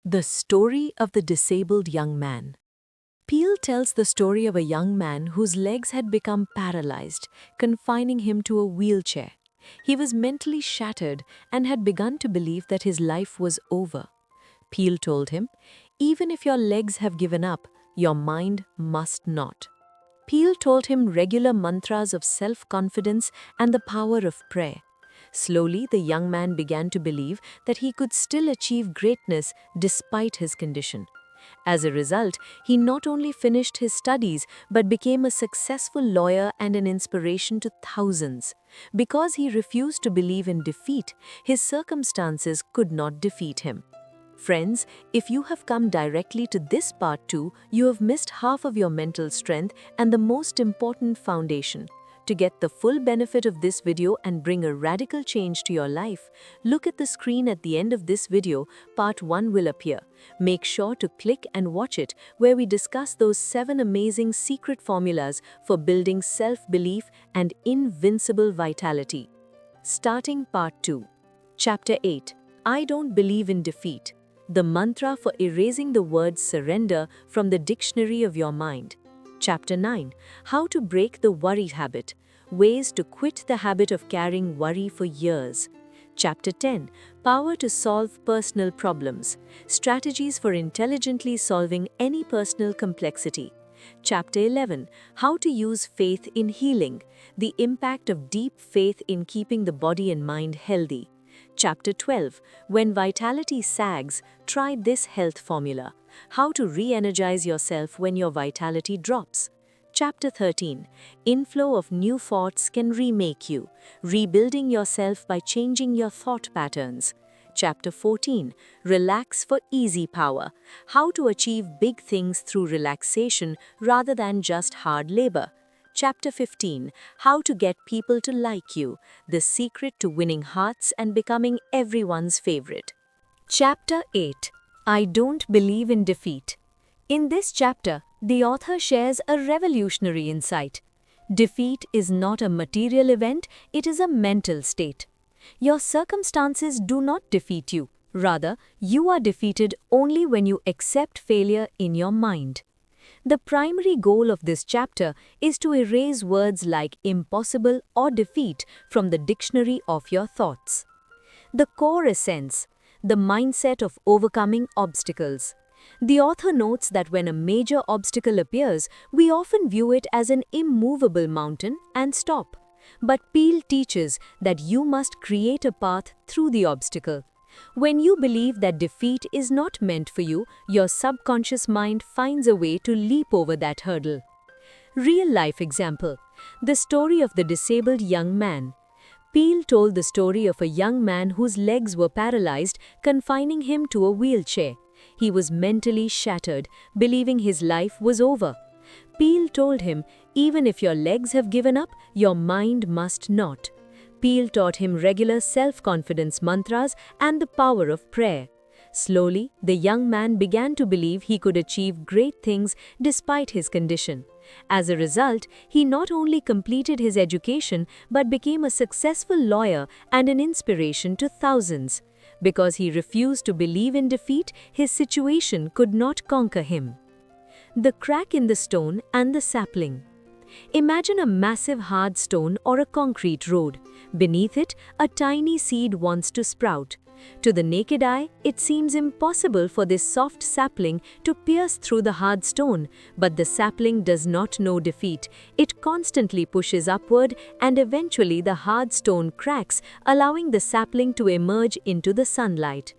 The Story of the Disabled Young Man. Peale tells the story of a young man whose legs had become paralyzed, confining him to a wheelchair. He was mentally shattered and had begun to believe that his life was over. Peale told him, "Even if your legs have given up, your mind must not." Peale told him regular mantras of self-confidence and the power of prayer. Slowly, the young man began to believe that he could still achieve greatness despite his condition. As a result, he not only finished his studies but became a successful lawyer and an inspiration to thousands. Because he refused to believe in defeat, his circumstances could not defeat him. Friends, if you have come directly to this part 2, you have missed half of your mental strength and the most important foundation. To get the full benefit of this video and bring a radical change to your life, look at the screen at the end of this video. Part 1 will appear. Make sure to click and watch it, where we discuss those 7 amazing secret formulas for building self-belief and invincible vitality. Starting Part 2. Chapter 8. I don't believe in defeat. The mantra for erasing the word surrender from the dictionary of your mind. Chapter 9. How to break the worry habit. Ways to quit the habit of carrying worry for years. Chapter 10. Power to solve personal problems. Strategies for intelligently solving any personal complexity. Chapter 11. How to use faith in healing. The impact of deep faith in keeping the body and mind healthy. Chapter 12. When vitality sags, try this health formula. How to re-energize yourself when your vitality drops. Chapter 13. Inflow of new thoughts can remake you, rebuilding yourself by changing your thought patterns. Chapter 14. Relax for easy power. How to achieve big things through relaxation rather than just hard labor. Chapter 15. How to get people to like you. The secret to winning hearts and becoming everyone's favorite. Chapter 8. I don't believe in defeat. In this chapter, the author shares a revolutionary insight. Defeat is not a material event, it is a mental state. Your circumstances do not defeat you. Rather, you are defeated only when you accept failure in your mind. The primary goal of this chapter is to erase words like impossible or defeat from the dictionary of your thoughts. The core essence, the mindset of overcoming obstacles. The author notes that when a major obstacle appears, we often view it as an immovable mountain and stop. But Peale teaches that you must create a path through the obstacle. When you believe that defeat is not meant for you, your subconscious mind finds a way to leap over that hurdle. Real-life example. The story of the disabled young man. Peale told the story of a young man whose legs were paralyzed, confining him to a wheelchair. He was mentally shattered, believing his life was over. Peale told him, even if your legs have given up, your mind must not. Peale taught him regular self-confidence mantras and the power of prayer. Slowly, the young man began to believe he could achieve great things despite his condition. As a result, he not only completed his education but became a successful lawyer and an inspiration to thousands. Because he refused to believe in defeat, his situation could not conquer him. The crack in the stone and the sapling. Imagine a massive hard stone or a concrete road. Beneath it, a tiny seed wants to sprout. To the naked eye, it seems impossible for this soft sapling to pierce through the hard stone, but the sapling does not know defeat. It constantly pushes upward, and eventually the hard stone cracks, allowing the sapling to emerge into the sunlight.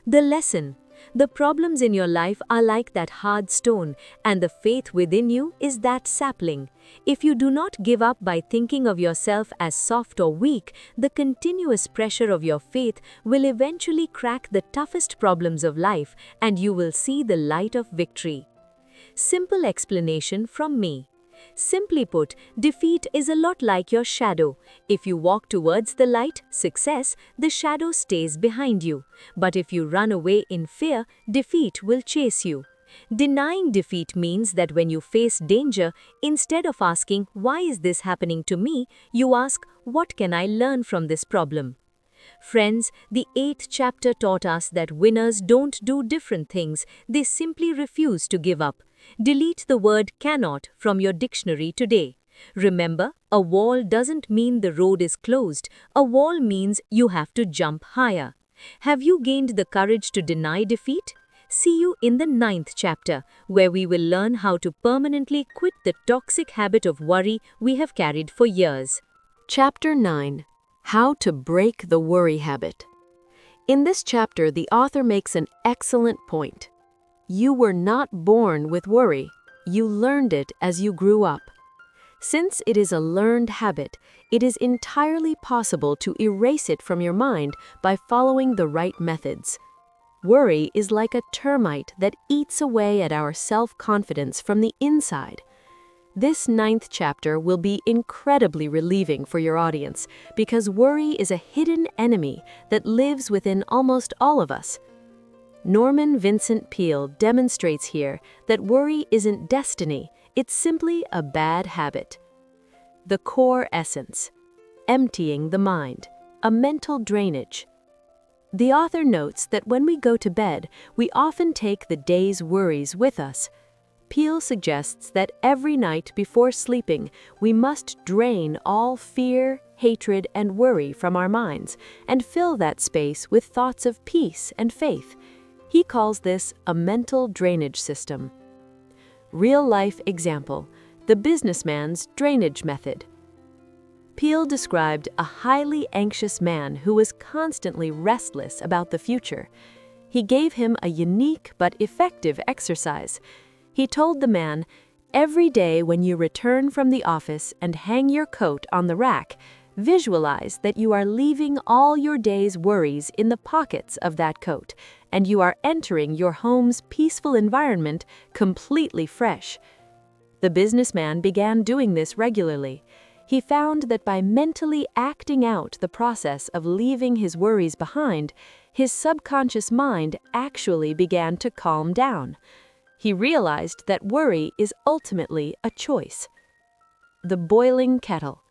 The lesson. The problems in your life are like that hard stone, and the faith within you is that sapling. If you do not give up by thinking of yourself as soft or weak, the continuous pressure of your faith will eventually crack the toughest problems of life, and you will see the light of victory. Simple explanation from me. Simply put, defeat is a lot like your shadow. If you walk towards the light, success, the shadow stays behind you. But if you run away in fear, defeat will chase you. Denying defeat means that when you face danger, instead of asking, "Why is this happening to me?" you ask, "What can I learn from this problem?" Friends, the 8th chapter taught us that winners don't do different things, they simply refuse to give up. Delete the word cannot from your dictionary today. Remember, a wall doesn't mean the road is closed, a wall means you have to jump higher. Have you gained the courage to deny defeat? See you in the 9th chapter, where we will learn how to permanently quit the toxic habit of worry we have carried for years. Chapter 9. How to break the worry habit. In this chapter, the author makes an excellent point. You were not born with worry. You learned it as you grew up. Since it is a learned habit, it is entirely possible to erase it from your mind by following the right methods. Worry is like a termite that eats away at our self-confidence from the inside. This 9th chapter will be incredibly relieving for your audience because worry is a hidden enemy that lives within almost all of us. Norman Vincent Peale demonstrates here that worry isn't destiny, it's simply a bad habit. The core essence: emptying the mind, a mental drainage. The author notes that when we go to bed, we often take the day's worries with us. Peale suggests that every night before sleeping, we must drain all fear, hatred, and worry from our minds and fill that space with thoughts of peace and faith. He calls this a mental drainage system. Real-life example: the businessman's drainage method. Peale described a highly anxious man who was constantly restless about the future. He gave him a unique but effective exercise. He told the man, "Every day when you return from the office and hang your coat on the rack, visualize that you are leaving all your day's worries in the pockets of that coat, and you are entering your home's peaceful environment completely fresh." The businessman began doing this regularly. He found that by mentally acting out the process of leaving his worries behind, his subconscious mind actually began to calm down. He realized that worry is ultimately a choice. The boiling kettle.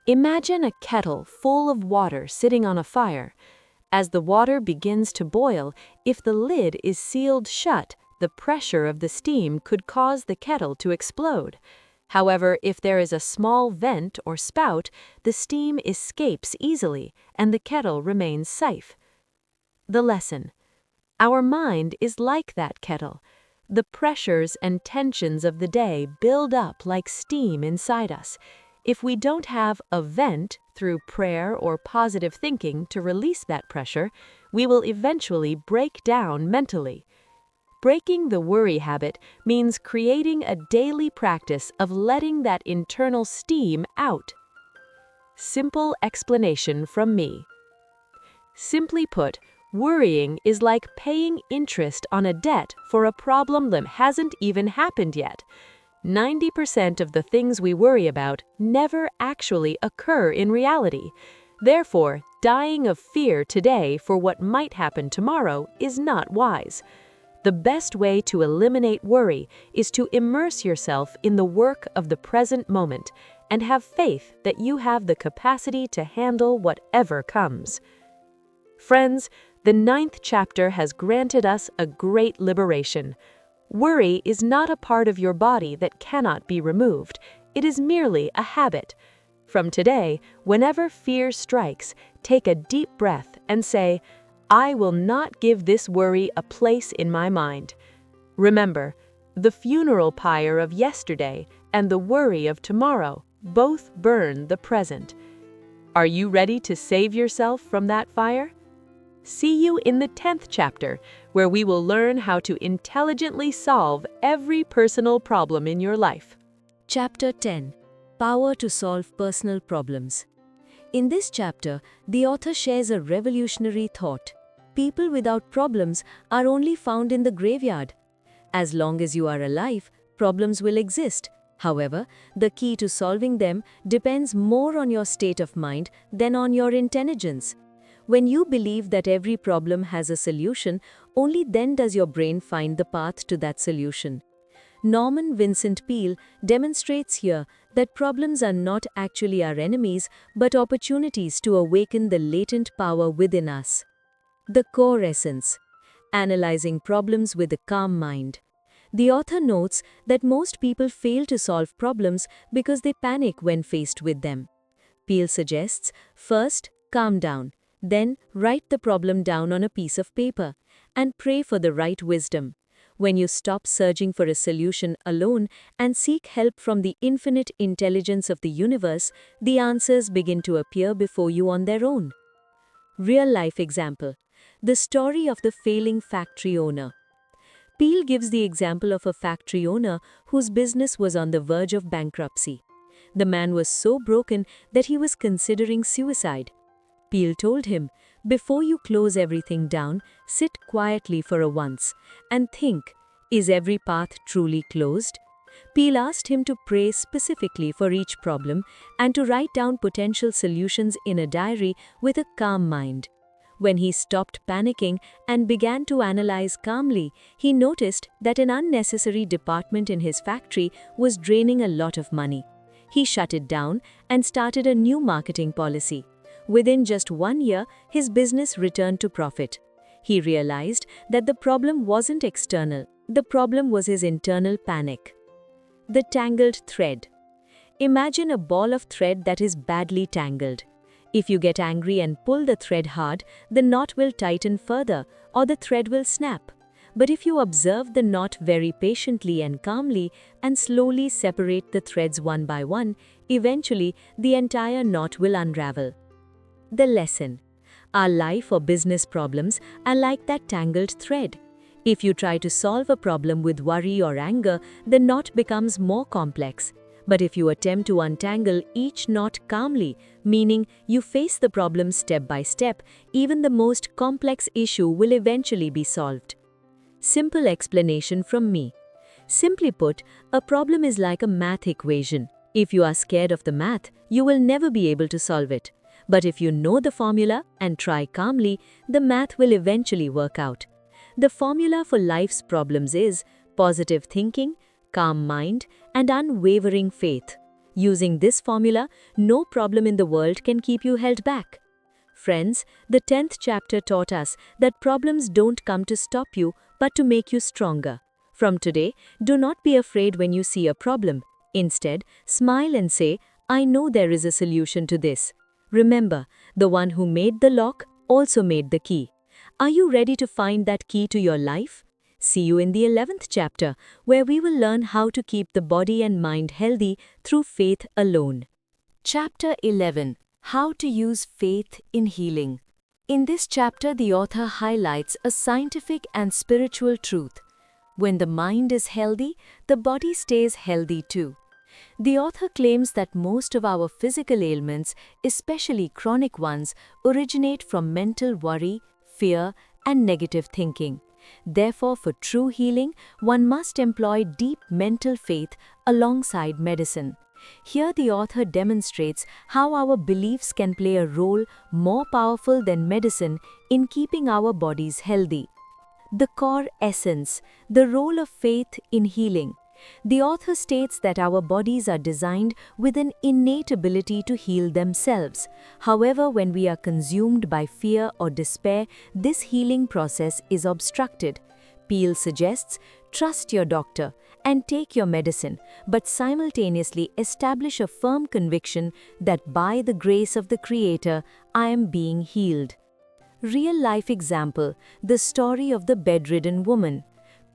Imagine a kettle full of water sitting on a fire. As the water begins to boil, if the lid is sealed shut, the pressure of the steam could cause the kettle to explode. However, if there is a small vent or spout, the steam escapes easily and the kettle remains safe. The lesson: our mind is like that kettle. The pressures and tensions of the day build up like steam inside us. If we don't have a vent through prayer or positive thinking to release that pressure, we will eventually break down mentally. Breaking the worry habit means creating a daily practice of letting that internal steam out. Simple explanation from me. Simply put, worrying is like paying interest on a debt for a problem that hasn't even happened yet. 90% of the things we worry about never actually occur in reality. Therefore, dying of fear today for what might happen tomorrow is not wise. The best way to eliminate worry is to immerse yourself in the work of the present moment and have faith that you have the capacity to handle whatever comes. Friends, the 9th chapter has granted us a great liberation. Worry is not a part of your body that cannot be removed. It is merely a habit. From today, whenever fear strikes, take a deep breath and say, "I will not give this worry a place in my mind." Remember, the funeral pyre of yesterday and the worry of tomorrow both burn the present. Are you ready to save yourself from that fire? See you in the 10th chapter, where we will learn how to intelligently solve every personal problem in your life. Chapter 10. Power to solve personal problems. In this chapter, the author shares a revolutionary thought. People without problems are only found in the graveyard. As long as you are alive, problems will exist. However, the key to solving them depends more on your state of mind than on your intelligence. When you believe that every problem has a solution, only then does your brain find the path to that solution. Norman Vincent Peale demonstrates here that problems are not actually our enemies but opportunities to awaken the latent power within us. The core essence: analyzing problems with a calm mind. The author notes that most people fail to solve problems because they panic when faced with them. Peale suggests, first, calm down, then write the problem down on a piece of paper, and pray for the right wisdom. When you stop searching for a solution alone and seek help from the infinite intelligence of the universe, the answers begin to appear before you on their own. Real-life example: the story of the failing factory owner. Peale gives the example of a factory owner whose business was on the verge of bankruptcy. The man was so broken that he was considering suicide. Peale told him, "Before you close everything down, sit quietly for a once and think, is every path truly closed?" Peale asked him to pray specifically for each problem and to write down potential solutions in a diary with a calm mind. When he stopped panicking and began to analyze calmly, he noticed that an unnecessary department in his factory was draining a lot of money. He shut it down and started a new marketing policy. Within just 1 year, his business returned to profit. He realized that the problem wasn't external, the problem was his internal panic. The tangled thread. Imagine a ball of thread that is badly tangled. If you get angry and pull the thread hard, the knot will tighten further or the thread will snap. But if you observe the knot very patiently and calmly and slowly separate the threads one by one, eventually the entire knot will unravel. The lesson: our life or business problems are like that tangled thread. If you try to solve a problem with worry or anger, the knot becomes more complex. But if you attempt to untangle each knot calmly, meaning you face the problem step by step, even the most complex issue will eventually be solved. Simple explanation from me. Simply put, a problem is like a math equation. If you are scared of the math, you will never be able to solve it. But if you know the formula and try calmly, the math will eventually work out. The formula for life's problems is positive thinking, calm mind, and unwavering faith. Using this formula, no problem in the world can keep you held back. Friends, the 10th chapter taught us that problems don't come to stop you, but to make you stronger. From today, do not be afraid when you see a problem. Instead, smile and say, "I know there is a solution to this." Remember, the one who made the lock also made the key. Are you ready to find that key to your life? See you in the 11th chapter, where we will learn how to keep the body and mind healthy through faith alone. Chapter 11: How to use faith in healing. In this chapter, the author highlights a scientific and spiritual truth. When the mind is healthy, the body stays healthy too. The author claims that most of our physical ailments, especially chronic ones, originate from mental worry, fear, and negative thinking. Therefore, for true healing, one must employ deep mental faith alongside medicine. Here the author demonstrates how our beliefs can play a role more powerful than medicine in keeping our bodies healthy. The core essence: the role of faith in healing. The author states that our bodies are designed with an innate ability to heal themselves. However, when we are consumed by fear or despair, this healing process is obstructed. Peale suggests, trust your doctor and take your medicine, but simultaneously establish a firm conviction that by the grace of the Creator, I am being healed. Real-life example: the story of the bedridden woman.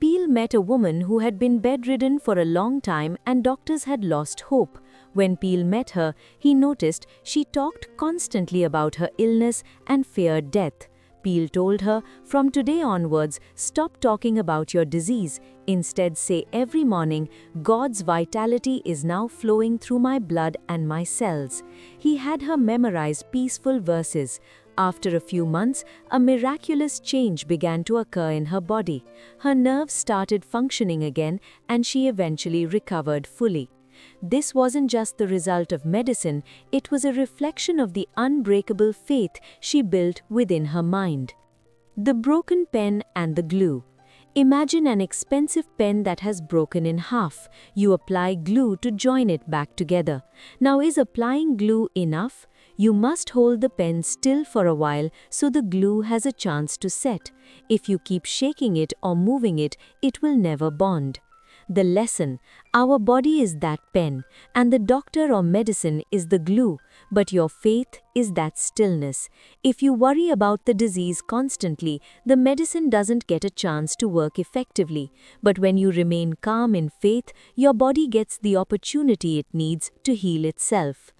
Peale met a woman who had been bedridden for a long time and doctors had lost hope. When Peale met her, he noticed she talked constantly about her illness and feared death. Peale told her, from today onwards, stop talking about your disease. Instead, say every morning, God's vitality is now flowing through my blood and my cells. He had her memorize peaceful verses. After a few months, a miraculous change began to occur in her body. Her nerves started functioning again, and she eventually recovered fully. This wasn't just the result of medicine, it was a reflection of the unbreakable faith she built within her mind. The broken pen and the glue. Imagine an expensive pen that has broken in half. You apply glue to join it back together. Now, is applying glue enough? You must hold the pen still for a while so the glue has a chance to set. If you keep shaking it or moving it, it will never bond. The lesson: our body is that pen, and the doctor or medicine is the glue, but your faith is that stillness. If you worry about the disease constantly, the medicine doesn't get a chance to work effectively. But when you remain calm in faith, your body gets the opportunity it needs to heal itself.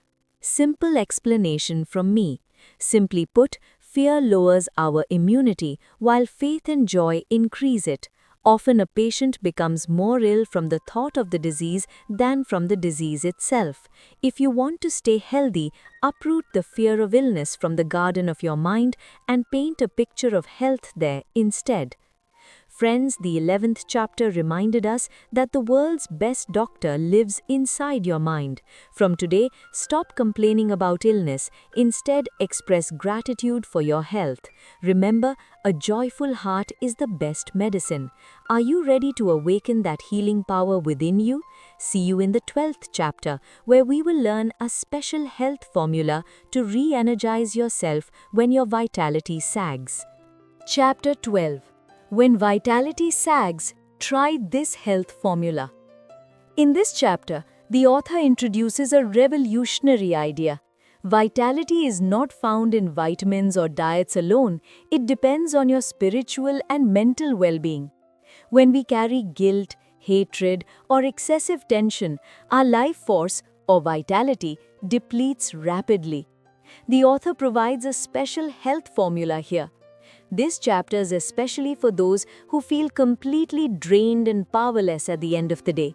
Simple explanation from me. Simply put, fear lowers our immunity, while faith and joy increase it. Often a patient becomes more ill from the thought of the disease than from the disease itself. If you want to stay healthy, uproot the fear of illness from the garden of your mind and paint a picture of health there instead. Friends, the 11th chapter reminded us that the world's best doctor lives inside your mind. From today, stop complaining about illness. Instead, express gratitude for your health. Remember, a joyful heart is the best medicine. Are you ready to awaken that healing power within you? See you in the 12th chapter, where we will learn a special health formula to re-energize yourself when your vitality sags. Chapter 12. When vitality sags, try this health formula. In this chapter, the author introduces a revolutionary idea. Vitality is not found in vitamins or diets alone, it depends on your spiritual and mental well-being. When we carry guilt, hatred, or excessive tension, our life force, or vitality, depletes rapidly. The author provides a special health formula here. This chapter is especially for those who feel completely drained and powerless at the end of the day.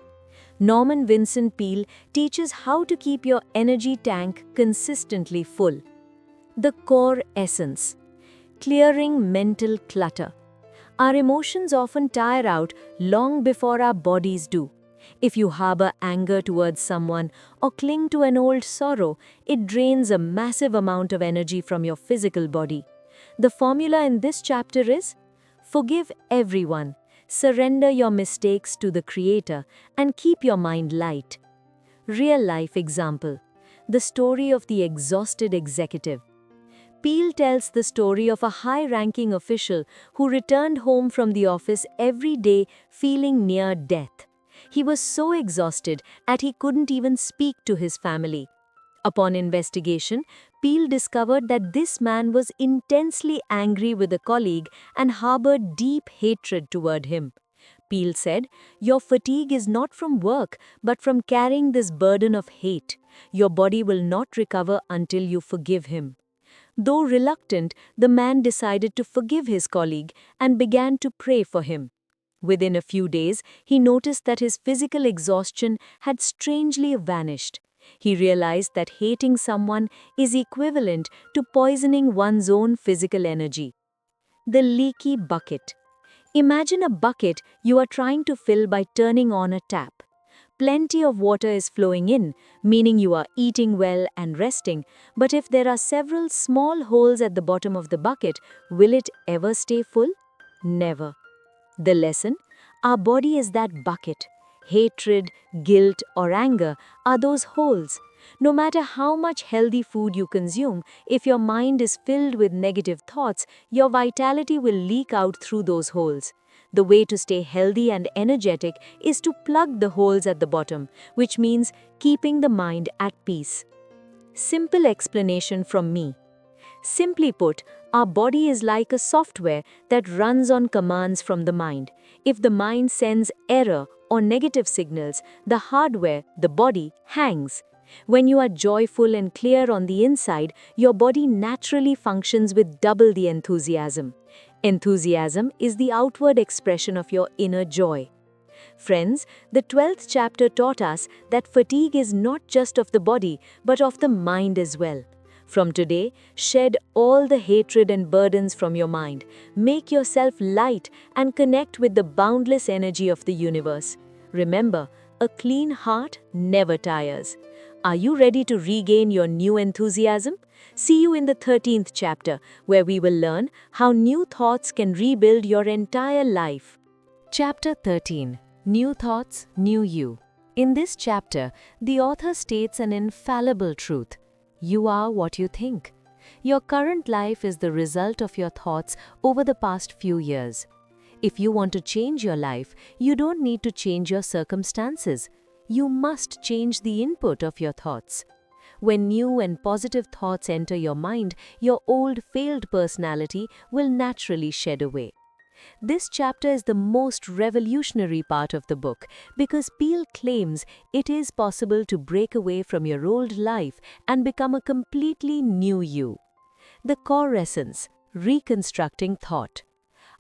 Norman Vincent Peale teaches how to keep your energy tank consistently full. The core essence: clearing mental clutter. Our emotions often tire out long before our bodies do. If you harbor anger towards someone or cling to an old sorrow, it drains a massive amount of energy from your physical body. The formula in this chapter is: forgive everyone, surrender your mistakes to the Creator, and keep your mind light. Real-life example: the story of the exhausted executive. Peale tells the story of a high-ranking official who returned home from the office every day feeling near death. He was so exhausted that he couldn't even speak to his family. Upon investigation, Peale discovered that this man was intensely angry with a colleague and harbored deep hatred toward him. Peale said, "Your fatigue is not from work, but from carrying this burden of hate. Your body will not recover until you forgive him." Though reluctant, the man decided to forgive his colleague and began to pray for him. Within a few days, he noticed that his physical exhaustion had strangely vanished. He realized that hating someone is equivalent to poisoning one's own physical energy. The leaky bucket. Imagine a bucket you are trying to fill by turning on a tap. Plenty of water is flowing in, meaning you are eating well and resting, but if there are several small holes at the bottom of the bucket, will it ever stay full? Never. The lesson: our body is that bucket. Hatred, guilt, or anger are those holes. No matter how much healthy food you consume, if your mind is filled with negative thoughts, your vitality will leak out through those holes. The way to stay healthy and energetic is to plug the holes at the bottom, which means keeping the mind at peace. Simple explanation from me. Simply put, our body is like a software that runs on commands from the mind. If the mind sends error or negative signals, the hardware, the body, hangs. When you are joyful and clear on the inside, your body naturally functions with double the enthusiasm. Enthusiasm is the outward expression of your inner joy. Friends, the 12th chapter taught us that fatigue is not just of the body, but of the mind as well. From today, shed all the hatred and burdens from your mind. Make yourself light and connect with the boundless energy of the universe. Remember, a clean heart never tires. Are you ready to regain your new enthusiasm? See you in the 13th chapter, where we will learn how new thoughts can rebuild your entire life. Chapter 13. New Thoughts, New You. In this chapter, the author states an infallible truth. You are what you think. Your current life is the result of your thoughts over the past few years. If you want to change your life, you don't need to change your circumstances. You must change the input of your thoughts. When new and positive thoughts enter your mind, your old failed personality will naturally shed away. This chapter is the most revolutionary part of the book because Peale claims it is possible to break away from your old life and become a completely new you. The core essence: reconstructing thought.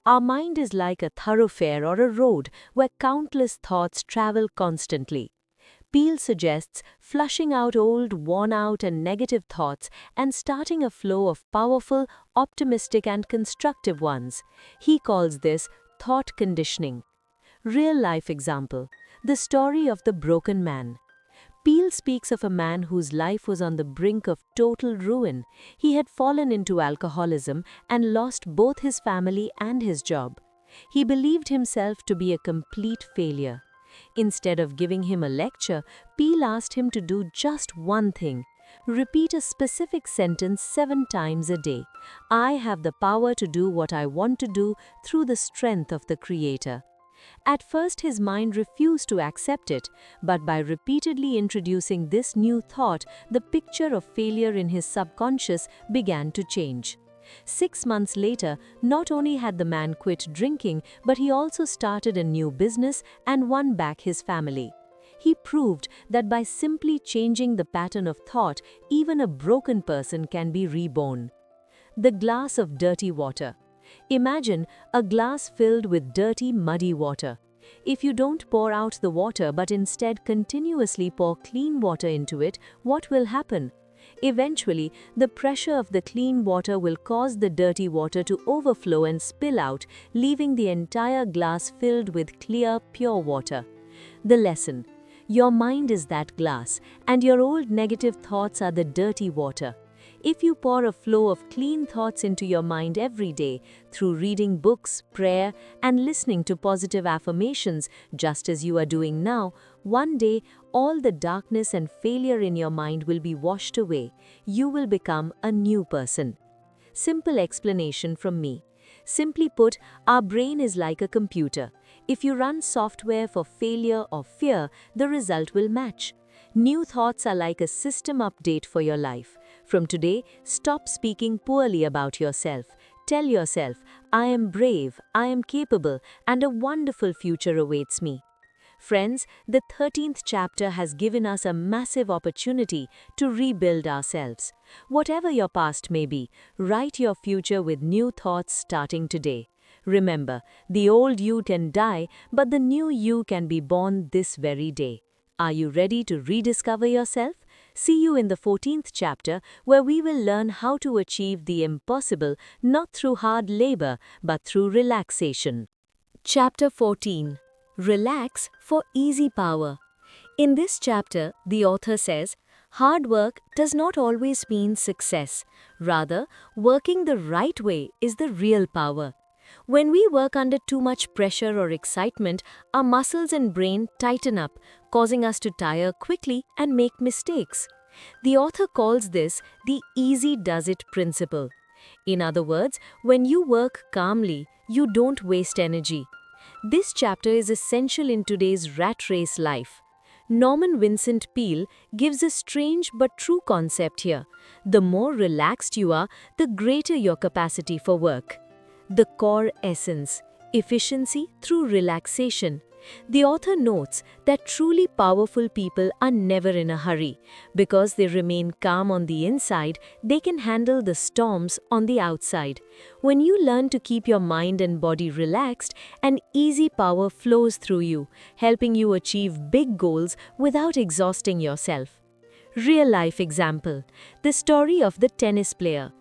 Our mind is like a thoroughfare or a road where countless thoughts travel constantly. Peale suggests flushing out old, worn-out and negative thoughts and starting a flow of powerful, optimistic and constructive ones. He calls this thought conditioning. Real-life example: the story of the broken man. Peale speaks of a man whose life was on the brink of total ruin. He had fallen into alcoholism and lost both his family and his job. He believed himself to be a complete failure. Instead of giving him a lecture, Peale asked him to do just one thing: repeat a specific sentence 7 times a day. I have the power to do what I want to do through the strength of the Creator. At first his mind refused to accept it, but by repeatedly introducing this new thought, the picture of failure in his subconscious began to change. 6 months later, not only had the man quit drinking, but he also started a new business and won back his family. He proved that by simply changing the pattern of thought, even a broken person can be reborn. The glass of dirty water. Imagine a glass filled with dirty, muddy water. If you don't pour out the water but instead continuously pour clean water into it, what will happen? Eventually, the pressure of the clean water will cause the dirty water to overflow and spill out, leaving the entire glass filled with clear, pure water. The lesson: your mind is that glass, and your old negative thoughts are the dirty water. If you pour a flow of clean thoughts into your mind every day, through reading books, prayer, and listening to positive affirmations, just as you are doing now, one day all the darkness and failure in your mind will be washed away. You will become a new person. Simple explanation from me. Simply put, our brain is like a computer. If you run software for failure or fear, the result will match. New thoughts are like a system update for your life. From today, stop speaking poorly about yourself. Tell yourself, I am brave, I am capable, and a wonderful future awaits me. Friends, the 13th chapter has given us a massive opportunity to rebuild ourselves. Whatever your past may be, write your future with new thoughts starting today. Remember, the old you can die, but the new you can be born this very day. Are you ready to rediscover yourself? See you in the 14th chapter, where we will learn how to achieve the impossible not through hard labor but through relaxation. Chapter 14. Relax for easy power. In this chapter, the author says, hard work does not always mean success. Rather, working the right way is the real power. When we work under too much pressure or excitement, our muscles and brain tighten up, causing us to tire quickly and make mistakes. The author calls this the easy does it principle. In other words, when you work calmly, you don't waste energy. This chapter is essential in today's rat race life. Norman Vincent Peale gives a strange but true concept here. The more relaxed you are, the greater your capacity for work. The core essence: efficiency through relaxation. The author notes that truly powerful people are never in a hurry. Because they remain calm on the inside, they can handle the storms on the outside. When you learn to keep your mind and body relaxed, an easy power flows through you, helping you achieve big goals without exhausting yourself. Real-life example: the story of the tennis player.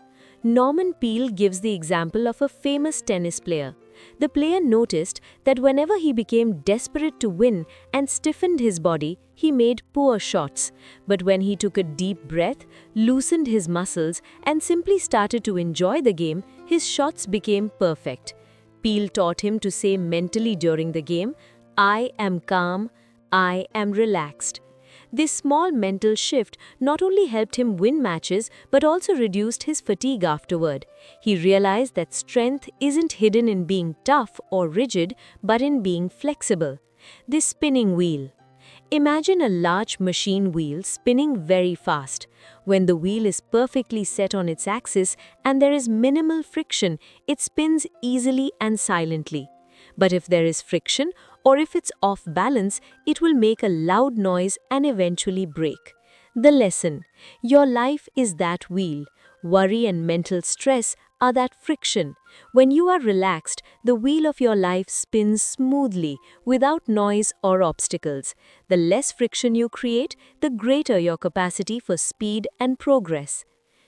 Norman Peale gives the example of a famous tennis player. The player noticed that whenever he became desperate to win and stiffened his body, he made poor shots. But when he took a deep breath, loosened his muscles, and simply started to enjoy the game, his shots became perfect. Peale taught him to say mentally during the game, "I am calm, I am relaxed." This small mental shift not only helped him win matches but also reduced his fatigue afterward. He realized that strength isn't hidden in being tough or rigid, but in being flexible. This spinning wheel. Imagine a large machine wheel spinning very fast. When the wheel is perfectly set on its axis and there is minimal friction, it spins easily and silently. But if there is friction or if it's off balance, it will make a loud noise and eventually break. The lesson: your life is that wheel. Worry and mental stress are that friction. When you are relaxed, the wheel of your life spins smoothly, without noise or obstacles. The less friction you create, the greater your capacity for speed and progress.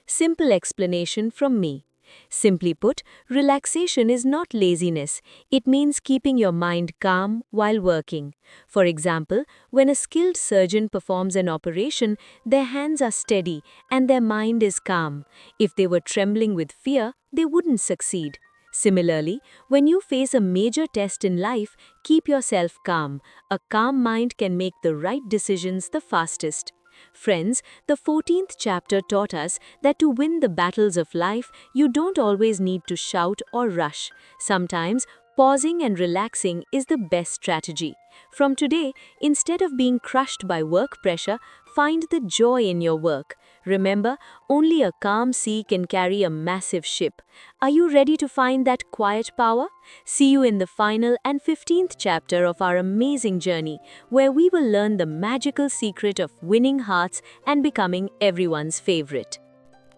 Simple explanation from me. Simply put, relaxation is not laziness. It means keeping your mind calm while working. For example, when a skilled surgeon performs an operation, their hands are steady and their mind is calm. If they were trembling with fear, they wouldn't succeed. Similarly, when you face a major test in life, keep yourself calm. A calm mind can make the right decisions the fastest. Friends, the 14th chapter taught us that to win the battles of life, you don't always need to shout or rush. Sometimes, pausing and relaxing is the best strategy. From today, instead of being crushed by work pressure, find the joy in your work. Remember, only a calm sea can carry a massive ship. Are you ready to find that quiet power? See you in the final and 15th chapter of our amazing journey, where we will learn the magical secret of winning hearts and becoming everyone's favorite.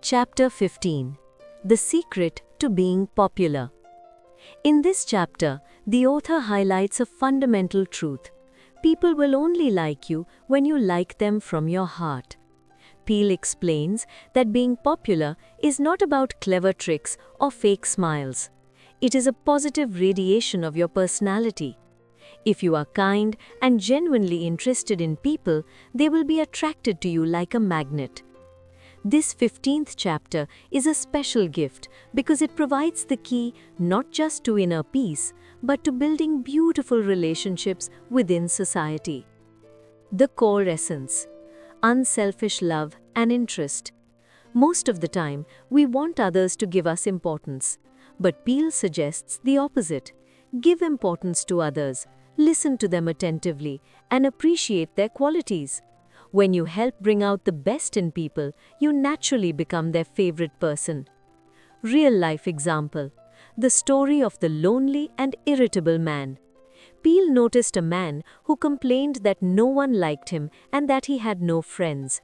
Chapter 15. The Secret to Being Popular. In this chapter, the author highlights a fundamental truth. People will only like you when you like them from your heart. Peale explains that being popular is not about clever tricks or fake smiles. It is a positive radiation of your personality. If you are kind and genuinely interested in people, they will be attracted to you like a magnet. This 15th chapter is a special gift because it provides the key not just to inner peace, but to building beautiful relationships within society. The core essence: unselfish love and interest. Most of the time, we want others to give us importance. But Peale suggests the opposite. Give importance to others, listen to them attentively, and appreciate their qualities. When you help bring out the best in people, you naturally become their favorite person. Real-life example: the story of the lonely and irritable man. Peale noticed a man who complained that no one liked him and that he had no friends.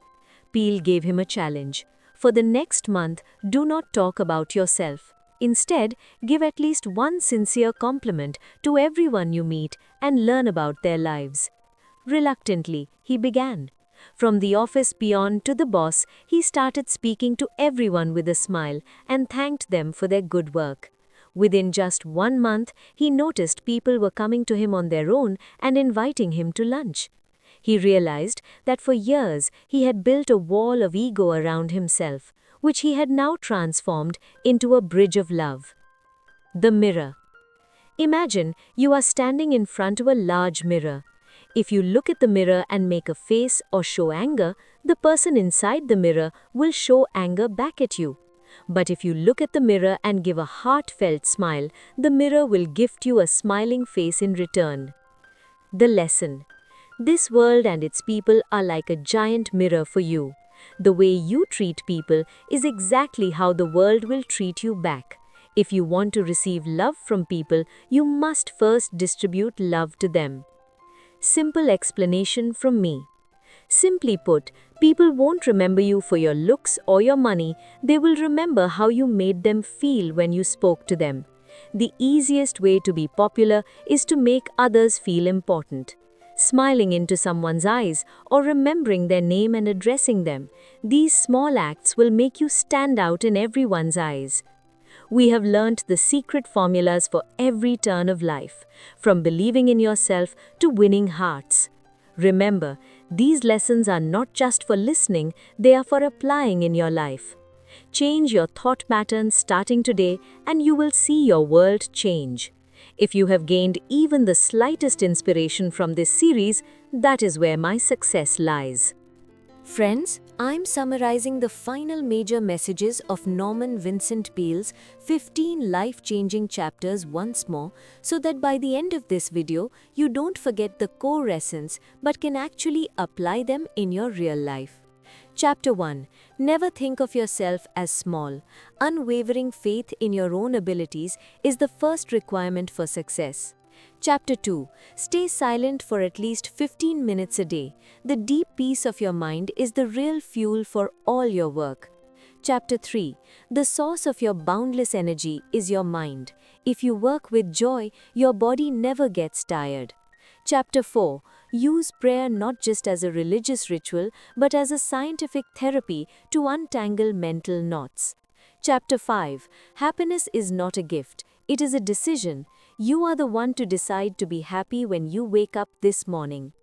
Peale gave him a challenge. For the next month, do not talk about yourself. Instead, give at least one sincere compliment to everyone you meet and learn about their lives. Reluctantly, he began. From the office peon to the boss, he started speaking to everyone with a smile and thanked them for their good work. Within just 1 month, he noticed people were coming to him on their own and inviting him to lunch. He realized that for years he had built a wall of ego around himself, which he had now transformed into a bridge of love. The mirror. Imagine you are standing in front of a large mirror. If you look at the mirror and make a face or show anger, the person inside the mirror will show anger back at you. But if you look at the mirror and give a heartfelt smile, the mirror will gift you a smiling face in return. The lesson: this world and its people are like a giant mirror for you. The way you treat people is exactly how the world will treat you back. If you want to receive love from people, you must first distribute love to them. Simple explanation from me. Simply put, people won't remember you for your looks or your money. They will remember how you made them feel when you spoke to them. The easiest way to be popular is to make others feel important. Smiling into someone's eyes or remembering their name and addressing them. These small acts will make you stand out in everyone's eyes. We have learned the secret formulas for every turn of life, from believing in yourself to winning hearts. Remember, these lessons are not just for listening, they are for applying in your life. Change your thought patterns starting today and you will see your world change. If you have gained even the slightest inspiration from this series, that is where my success lies. Friends, I'm summarizing the final major messages of Norman Vincent Peale's 15 life-changing chapters once more, so that by the end of this video, you don't forget the core essence but can actually apply them in your real life. Chapter 1. Never think of yourself as small. Unwavering faith in your own abilities is the first requirement for success. Chapter 2. Stay silent for at least 15 minutes a day. The deep peace of your mind is the real fuel for all your work. Chapter 3. The source of your boundless energy is your mind. If you work with joy, your body never gets tired. Chapter 4. Use prayer not just as a religious ritual, but as a scientific therapy to untangle mental knots. Chapter 5. Happiness is not a gift, it is a decision. You are the one to decide to be happy when you wake up this morning.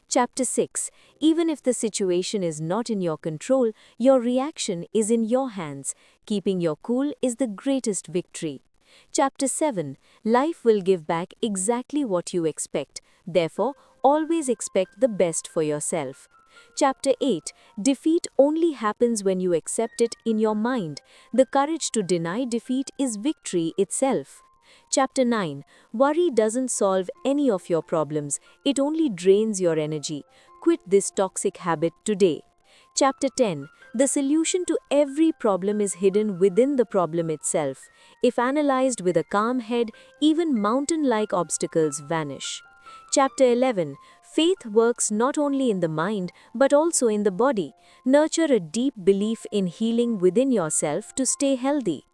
Chapter 6. Even if the situation is not in your control, your reaction is in your hands. Keeping your cool is the greatest victory. Chapter 7. Life will give back exactly what you expect. Therefore, always expect the best for yourself. Chapter 8. Defeat only happens when you accept it in your mind. The courage to deny defeat is victory itself. Chapter 9. Worry doesn't solve any of your problems. It only drains your energy. Quit this toxic habit today. Chapter 10. The solution to every problem is hidden within the problem itself. If analyzed with a calm head, even mountain-like obstacles vanish. Chapter 11. Faith works not only in the mind, but also in the body. Nurture a deep belief in healing within yourself to stay healthy.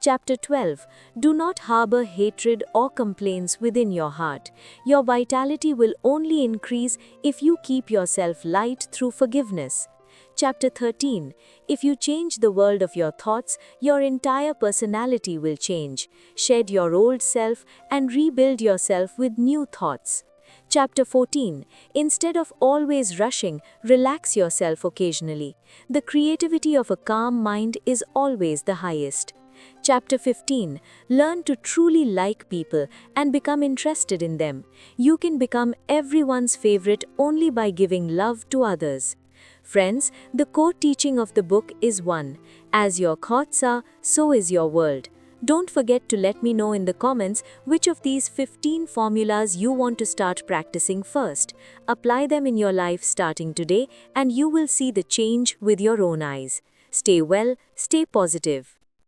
Chapter 12. Do not harbor hatred or complaints within your heart. Your vitality will only increase if you keep yourself light through forgiveness. Chapter 13. If you change the world of your thoughts, your entire personality will change. Shed your old self and rebuild yourself with new thoughts. Chapter 14. Instead of always rushing, relax yourself occasionally. The creativity of a calm mind is always the highest. Chapter 15. Learn to truly like people and become interested in them. You can become everyone's favorite only by giving love to others. Friends, the core teaching of the book is one: as your thoughts are, so is your world. Don't forget to let me know in the comments which of these 15 formulas you want to start practicing first. Apply them in your life starting today, and you will see the change with your own eyes. Stay well, stay positive.